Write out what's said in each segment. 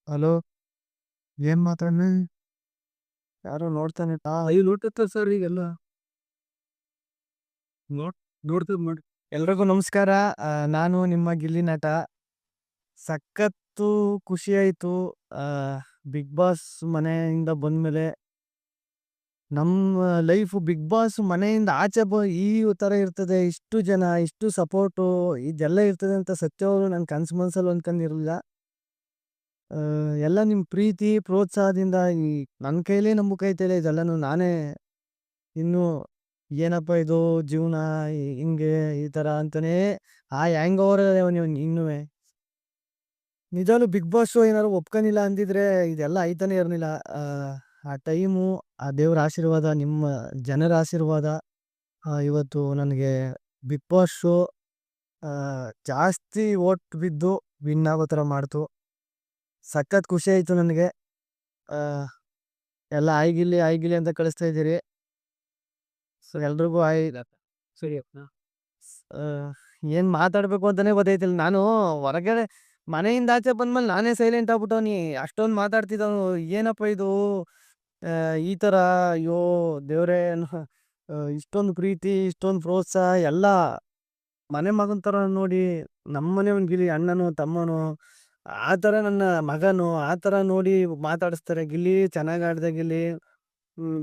Hello. ಏನ್ ಮಾತಾಡ್ಲಿ? ಯಾರೋ ನೋಡ್ತಾನೆ. ಐದು ನೋಟತ್ತ ಸರ್ ಈಗೆಲ್ಲ ನೋಡ್ ನೋಡ್ತದ ಮಾಡಿ. ಎಲ್ರಿಗೂ ನಮಸ್ಕಾರ. ನಾನು ನಿಮ್ಮ ಗಿಲ್ಲಿ ನಟ. ಸಖತ್ತು ಖುಷಿ ಆಯ್ತು. ಆ, ಬಿಗ್ ಬಾಸ್ ಮನೆಯಿಂದ ಬಂದ್ಮೇಲೆ ನಮ್ಮ ಲೈಫ್ ಬಿಗ್ ಬಾಸ್ ಮನೆಯಿಂದ ಆಚೆ ಈ ತರ ಇರ್ತದೆ, ಇಷ್ಟು ಜನ, ಇಷ್ಟು ಸಪೋರ್ಟು, ಇದೆಲ್ಲ ಇರ್ತದೆ ಅಂತ ಸತ್ಯವರು ನನ್ನ ಕನ್ಸು ಮನ್ಸಲ್ಲಿ ಅನ್ಕೊಂಡಿರಲಿಲ್ಲ. ಎಲ್ಲ ನಿಮ್ಮ ಪ್ರೀತಿ ಪ್ರೋತ್ಸಾಹದಿಂದ ನನ್ನ ಕೈಲೇ ನಂಬಕೈತಿಲ್ಲ ಇದೆಲ್ಲನೂ. ನಾನೇ ಇನ್ನು ಏನಪ್ಪ ಇದು ಜೀವನ, ಹಿಂಗೆ ಈ ತರ ಅಂತಾನೆ ಆ ಹ್ಯಾಂಗ್ ಓವರ್ ಇನ್ನೂ ನಿಜಾಲು ಬಿಗ್ ಬಾಸ್ ಶೋ ಏನಾದ್ರು ಒಪ್ಕೊಂಡಿಲ್ಲ ಅಂದಿದ್ರೆ ಇದೆಲ್ಲ ಆಯ್ತಾನೆ ಇರಲಿಲ್ಲ. ಆ ಟೈಮು, ಆ ದೇವ್ರ ಆಶೀರ್ವಾದ, ನಿಮ್ಮ ಜನರ ಆಶೀರ್ವಾದ ಇವತ್ತು ನನಗೆ ಬಿಗ್ ಬಾಸ್ ಶೋ ಜಾಸ್ತಿ ಓಟ್ ಬಿದ್ದು ವಿನ್ ಆಗೋ ಥರ ಮಾಡ್ತು. ಸಖತ್ ಖುಷಿ ಆಯಿತು ನನಗೆ. ಎಲ್ಲ ಆಯ್ಗಿಲ್ಲಿ ಆಯ್ಗಿಲ್ಲಿ ಅಂತ ಕಳಿಸ್ತಾ ಇದ್ದೀರಿ. ಸೊ ಎಲ್ರಿಗೂ ಸರಿ ಏನು ಮಾತಾಡಬೇಕು ಅಂತಲೇ ಗೊತ್ತಾಯ್ತಿಲ್ಲ. ನಾನು ಹೊರಗಡೆ ಮನೆಯಿಂದ ಆಚೆ ಬಂದ್ಮೇಲೆ ನಾನೇ ಸೈಲೆಂಟ್ ಆಗ್ಬಿಟ್ಟವ್ನಿ. ಅಷ್ಟೊಂದು ಮಾತಾಡ್ತಿದ್ದವನು, ಏನಪ್ಪ ಇದು ಈ ಥರ, ಅಯ್ಯೋ ದೇವರೇ, ಇಷ್ಟೊಂದು ಪ್ರೀತಿ, ಇಷ್ಟೊಂದು ಪ್ರೋತ್ಸಾಹ ಎಲ್ಲ ಮನೆ ಮಗನ ಥರ ನೋಡಿ, ನಮ್ಮನೆ ಒಂದು ಗಿಲ್ಲಿ ಅಣ್ಣನೋ ತಮ್ಮನೋ ಆ ಥರ, ನನ್ನ ಮಗನು ಆ ಥರ ನೋಡಿ ಮಾತಾಡಿಸ್ತಾರೆ. ಗಿಲ್ಲಿ ಚೆನ್ನಾಗಿ ಆಡಿದೆ ಗಿಲ್ಲಿ.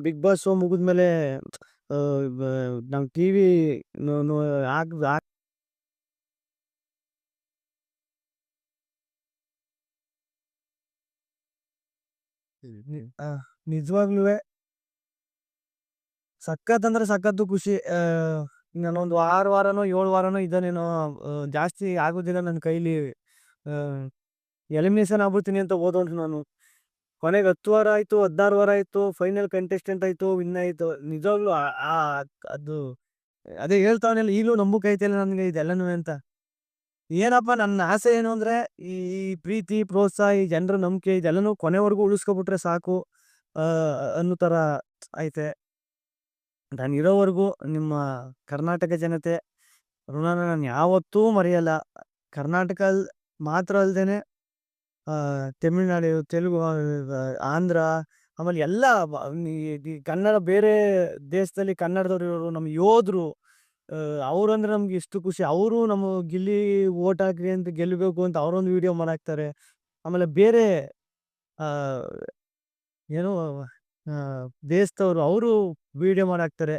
ಬಿಗ್ ಬಾಸ್ ಶೋ ಮುಗಿದ್ಮೇಲೆ ನಾವು ಟಿ ವಿ ನಿಜವಾಗ್ಲೂ ಸಖತ್ ಅಂದ್ರೆ ಸಖತ್ತು ಖುಷಿ. ನಾನೊಂದು 6 ವಾರನೋ 7 ವಾರನೋ ಇದ್ದಾನೇನೋ, ಜಾಸ್ತಿ ಆಗೋದಿಲ್ಲ ನನ್ನ ಕೈಲಿ. ಎಲಿಮಿನೇಷನ್ ಆಗ್ಬಿಡ್ತೀನಿ ಅಂತ ಹೋದವನು ನಾನು. ಕೊನೆಗೆ 10 ವಾರ ಆಯ್ತು, 16 ವಾರ ಆಯ್ತು, ಫೈನಲ್ ಕಂಟೆಸ್ಟೆಂಟ್ ಆಯ್ತು, ವಿನ್ ಆಯ್ತು. ನಿಜವಾಗ್ಲೂ ಅದು ಅದೇ ಹೇಳ್ತಾವನೆಲ್ಲ, ಈಗಲೂ ನಂಬಕ್ ಐತಿಲ್ಲ ನನಗೆ ಇದೆಲ್ಲನೂ ಅಂತ. ಏನಪ್ಪ ನನ್ನ ಆಸೆ ಏನು ಅಂದ್ರೆ, ಈ ಪ್ರೀತಿ ಪ್ರೋತ್ಸಾಹ, ಈ ಜನರ ನಂಬಿಕೆ ಇದೆಲ್ಲನೂ ಕೊನೆವರೆಗೂ ಉಳಿಸ್ಕೊಬಿಟ್ರೆ ಸಾಕು ಅನ್ನೋ ತರ ಐತೆ. ನಾನು ಇರೋವರೆಗೂ ನಿಮ್ಮ ಕರ್ನಾಟಕ ಜನತೆ ಋಣನ ನಾನು ಯಾವತ್ತೂ ಮರೆಯಲ್ಲ. ಕರ್ನಾಟಕ ಮಾತ್ರ ಅಲ್ದೇನೆ ತಮಿಳ್ನಾಡು, ತೆಲುಗು, ಆಂಧ್ರ, ಆಮೇಲೆ ಎಲ್ಲ ಈ ಕನ್ನಡ, ಬೇರೆ ದೇಶದಲ್ಲಿ ಕನ್ನಡದವ್ರು ಇರೋರು ನಮ್ಮ ಯೋಧರು, ಅವ್ರಂದ್ರೆ ನಮ್ಗೆ ಎಷ್ಟು ಖುಷಿ. ಅವರು ನಮ್ಮ ಗಿಲ್ಲಿ ಓಟ್ ಹಾಕ್ರಿ ಅಂತ ಗೆಲ್ಲಬೇಕು ಅಂತ ಅವರೊಂದು ವಿಡಿಯೋ ಮಾಡಾಕ್ತಾರೆ. ಆಮೇಲೆ ಬೇರೆ ಆ ಏನು ದೇಶದವ್ರು ಅವರು ವಿಡಿಯೋ ಮಾಡಾಕ್ತಾರೆ.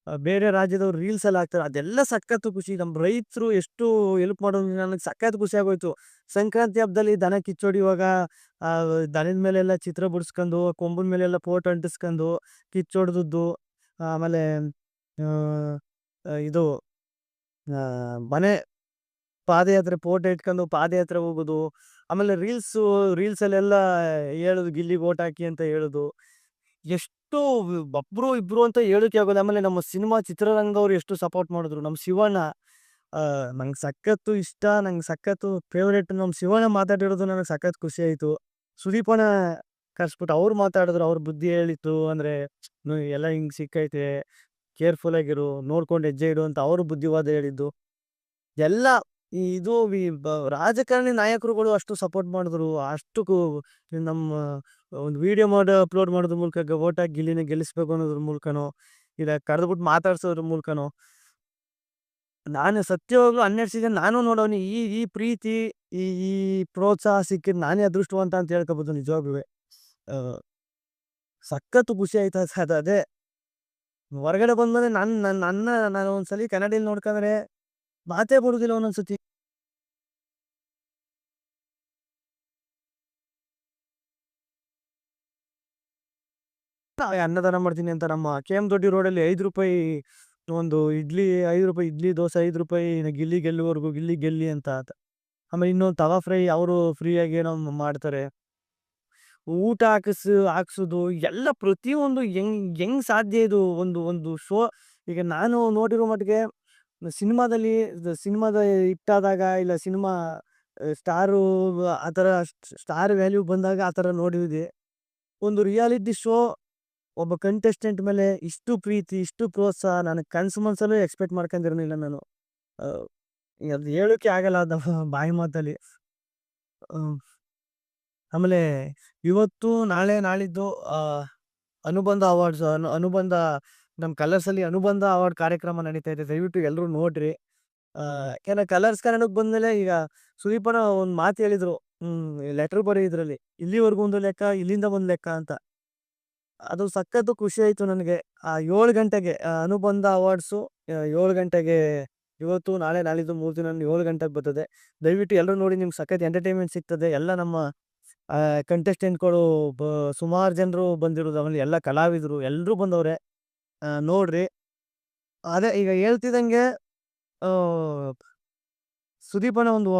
ಬೇರೆ ರಾಜ್ಯದವ್ರು ರೀಲ್ಸ್ ಎಲ್ಲ ಹಾಕ್ತಾರೆ. ಅದೆಲ್ಲ ಸಖತ್ತು ಖುಷಿ. ನಮ್ಮ ರೈತರು ಎಷ್ಟು ಹೆಲ್ಪ್ ಮಾಡೋದು ನನಗೆ ಸಖತ್ ಖುಷಿ ಆಗೋಯ್ತು. ಸಂಕ್ರಾಂತಿ ಹಬ್ಬದಲ್ಲಿ ದನ ಕಿಚ್ಚೊಡಿಯುವಾಗ ದನದ ಮೇಲೆಲ್ಲ ಚಿತ್ರ ಬಿಡಿಸ್ಕೊಂಡು, ಕೊಂಬಿನ ಮೇಲೆಲ್ಲ ಫೋಟೋ ಅಂಟಿಸ್ಕೊಂಡು ಕಿಚ್ಚೊಡ್ದದ್ದು. ಆಮೇಲೆ ಇದು ಮನೆ ಪಾದಯಾತ್ರೆ ಫೋಟೋ ಇಟ್ಕೊಂಡು ಪಾದಯಾತ್ರೆ ಹೋಗೋದು. ಆಮೇಲೆ ರೀಲ್ಸಲ್ಲೆಲ್ಲ ಹೇಳುದು ಗಿಲ್ಲಿಗೆ ಓಟ್ ಹಾಕಿ ಅಂತ ಹೇಳುದು. ಎಷ್ಟು ಒಬ್ರು ಇಬ್ರು ಅಂತ ಹೇಳಕ್ಕೆ ಆಗೋಲ್ಲ. ಆಮೇಲೆ ನಮ್ಮ ಸಿನಿಮಾ ಚಿತ್ರರಂಗದವ್ರು ಎಷ್ಟು ಸಪೋರ್ಟ್ ಮಾಡಿದ್ರು. ನಮ್ಮ ಶಿವಣ್ಣ ನಂಗೆ ಸಖತ್ತು ಇಷ್ಟ, ನಂಗೆ ಸಖತ್ತು ಫೇವ್ರೇಟ್. ನಮ್ಮ ಶಿವಣ್ಣ ಮಾತಾಡಿರೋದು ನನಗೆ ಸಖತ್ ಖುಷಿ ಆಯಿತು. ಸುದೀಪಣ್ಣ ಕರ್ಸ್ಬಿಟ್ಟು ಅವ್ರು ಮಾತಾಡಿದ್ರು, ಅವ್ರ ಬುದ್ಧಿ ಹೇಳಿತ್ತು. ಅಂದರೆ ಎಲ್ಲ ಹಿಂಗೆ ಸಿಕ್ಕೈತೆ, ಕೇರ್ಫುಲ್ ಆಗಿರು, ನೋಡ್ಕೊಂಡು ಹೆಜ್ಜೆ ಇಡು ಅಂತ ಅವರು ಬುದ್ಧಿವಾದ ಹೇಳಿದ್ದು ಎಲ್ಲ. ಇದು ರಾಜಕಾರಣಿ ನಾಯಕರುಗಳು ಅಷ್ಟು ಸಪೋರ್ಟ್ ಮಾಡಿದ್ರು. ಅಷ್ಟು ನಮ್ಮ ಒಂದು ವಿಡಿಯೋ ಮಾಡಿ ಅಪ್ಲೋಡ್ ಮಾಡೋದ್ರ ಮೂಲಕ ಓಟ್ ಹಾಕಿ ಗಿಲ್ಲಿನ ಗೆಲ್ಲಿಸ್ಬೇಕು ಅನ್ನೋದ್ರ ಮೂಲಕನೋ, ಇಲ್ಲ ಕರೆದ್ಬಿಟ್ಟು ಮಾತಾಡ್ಸೋದ್ರ ಮೂಲಕನೋ, ನಾನು ಸತ್ಯವಾಗ್ಲೂ 12 ಸೀಸನ್ ನಾನು ನೋಡೋನಿ. ಈ ಪ್ರೀತಿ, ಈ ಈ ಪ್ರೋತ್ಸಾಹ ಸಿಕ್ಕಿದ್ ನಾನೇ ಅದೃಷ್ಟವಂತ ಅಂತ ಹೇಳ್ಕೋಬೋದು ನಿಜವಾಗ್ಲೂ. ಸಖತ್ತು ಖುಷಿ ಆಯ್ತಾ ಅದೇ ಹೊರಗಡೆ ಬಂದ್ಮೇಲೆ ನಾನು ಒಂದ್ಸಲಿ ಕನ್ನಡಿಯಲ್ಲಿ ನೋಡ್ಕೊಂಡ್ರೆ ಮಾತೇ ಬರುದಿಲ್ಲ ಒಂದೊಂದ್ಸತಿ. ಅನ್ನದಾನ ಮಾಡ್ತೀನಿ ಅಂತ ನಮ್ಮ KM ದೊಡ್ಡಿ ರೋಡಲ್ಲಿ ₹5 ಒಂದು ಇಡ್ಲಿ, ₹5 ಇಡ್ಲಿ, ದೋಸೆ ₹5 ಗಿಲ್ಲಿ ಗೆಲ್ಲುವವರೆಗೂ, ಗಿಲ್ಲಿ ಗೆಲ್ಲಿ ಅಂತ. ಆಮೇಲೆ ಇನ್ನೊಂದು ತವಾ ಫ್ರೈ ಅವರು ಫ್ರೀಯಾಗಿ ಏನೋ ಮಾಡ್ತಾರೆ. ಊಟ ಹಾಕ್ಸುದು ಎಲ್ಲ ಪ್ರತಿಯೊಂದು ಹೆಂಗ್ ಸಾಧ್ಯ ಇದು? ಒಂದು ಒಂದು ಶೋ. ಈಗ ನಾನು ನೋಡಿರೋ ಮಟ್ಟಿಗೆ ಸಿನಿಮಾದ ಹಿಟ್ಟಾದಾಗ, ಇಲ್ಲ ಸಿನಿಮಾ ಸ್ಟಾರು ಆ ಥರ ಸ್ಟಾರ್ ವ್ಯಾಲ್ಯೂ ಬಂದಾಗ ಆ ಥರ ನೋಡಿದ್ವಿ. ಒಂದು ರಿಯಾಲಿಟಿ ಶೋ, ಒಬ್ಬ ಕಂಟೆಸ್ಟೆಂಟ್ ಮೇಲೆ ಇಷ್ಟು ಪ್ರೀತಿ, ಇಷ್ಟು ಪ್ರೋತ್ಸಾಹ ನನಗೆ ಕನ್ಸು ಮನ್ಸಲ್ಲೂ ಎಕ್ಸ್ಪೆಕ್ಟ್ ಮಾಡ್ಕೊಂಡಿರಲಿಲ್ಲ ನಾನು. ಅದು ಹೇಳೋಕೆ ಆಗಲ್ಲ ಅದು ಬಾಯಿ ಮಾತಲ್ಲಿ. ಆಮೇಲೆ ಇವತ್ತು, ನಾಳೆ, ನಾಳಿದ್ದು ಅನುಬಂಧ ಅವಾರ್ಡ್ಸ್ ಅನುಬಂಧ ನಮ್ಮ ಕಲರ್ಸಲ್ಲಿ ಅನುಬಂಧ ಅವಾರ್ಡ್ ಕಾರ್ಯಕ್ರಮ ನಡೀತಾ ಇದೆ. ದಯವಿಟ್ಟು ಎಲ್ರೂ ನೋಡ್ರಿ. ಯಾಕಂದ್ರೆ ಕಲರ್ಸ್ ಕನ್ನಡಕ್ ಬಂದ್ಮೇಲೆ ಈಗ ಸುದೀಪಣ್ಣ ಒಂದ್ ಮಾತು ಹೇಳಿದ್ರು. ಲೆಟರ್ ಬರೆಯೋದ್ರಲ್ಲಿ, ಇಲ್ಲಿವರೆಗೂ ಒಂದು ಲೆಕ್ಕ, ಇಲ್ಲಿಂದ ಒಂದ್ ಲೆಕ್ಕ ಅಂತ. ಅದು ಸಖತ್ತು ಖುಷಿ ಆಯ್ತು ನನಗೆ. 7 ಗಂಟೆಗೆ ಅನುಬಂಧ ಅವಾರ್ಡ್ಸು 7 ಗಂಟೆಗೆ ಇವತ್ತು, ನಾಳೆ, ನಾಳಿದ್ದು 3 ದಿನ 7 ಗಂಟೆಗೆ ಬರ್ತದೆ. ದಯವಿಟ್ಟು ಎಲ್ಲರೂ ನೋಡಿ, ನಿಮ್ಗೆ ಸಖತ್ ಎಂಟರ್ಟೈನ್ಮೆಂಟ್ ಸಿಗ್ತದೆ. ಎಲ್ಲ ನಮ್ಮ ಕಂಟೆಸ್ಟೆಂಟ್ಗಳು ಸುಮಾರು ಜನರು ಬಂದಿರೋದು, ಆಮೇಲೆ ಎಲ್ಲ ಕಲಾವಿದರು ಎಲ್ಲರೂ ಬಂದವ್ರೆ. ನೋಡ್ರಿ. ಅದೇ ಈಗ ಹೇಳ್ತಿದ್ದಂಗೆ, ಸುದೀಪಣ್ಣ ಒಂದು